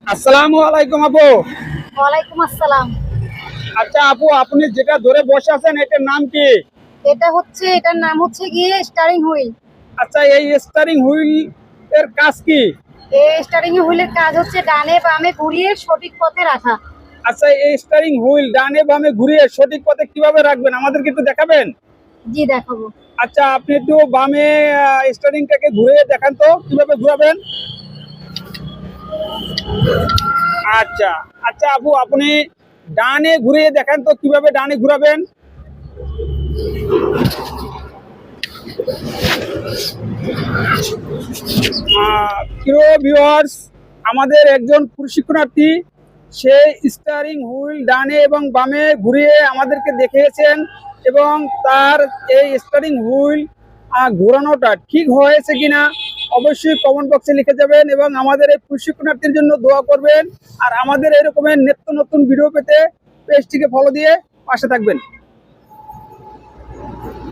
আসসালামু আলাইকুম আপু। ওয়ালাইকুম আসসালাম। আচ্ছা আপু, আপনি যেটা ধরে বসে আছেন এটার নাম কি? এটার নাম হচ্ছে গিয়ে স্টারিং হুইল। আচ্ছা, এই স্টিয়ারিং হুইল এর কাজ কি? এই স্টারিং হুইলের কাজ হচ্ছে ডানে বামে ঘুরিয়ে সঠিক পথে রাখা। আচ্ছা, এই স্টিয়ারিং হুইল ডানে বামে ঘুরিয়ে সঠিক পথে কিভাবে রাখবেন আমাদেরকে একটু দেখাবেন? জি দেখাবো। আচ্ছা, আপনি একটু বামে স্টিয়ারিংটাকে ঘুরে দেখান তো কিভাবে ঘোরাবেন। আচ্ছা আচ্ছা আপু, আপনি ডানে ঘুরিয়ে দেখান তো কিভাবে ডানে ঘুরাবেন। প্রিয় ভিউয়ার্স, আমাদের একজন প্রশিক্ষণার্থী সে স্টিয়ারিং হুইল ডানে এবং বামে ঘুরিয়ে আমাদেরকে দেখিয়েছেন এবং তার এই স্টিয়ারিং হুইল ঘোরানোটা ঠিক হয়েছে কিনা অবশ্যই কমেন্ট বক্সে লিখে যাবেন এবং আমাদের এই প্রশিক্ষণার্থীর জন্য দোয়া করবেন। আর আমাদের এরকমের নিত্য নতুন ভিডিও পেতে পেজটিকে ফলো দিয়ে পাশে থাকবেন।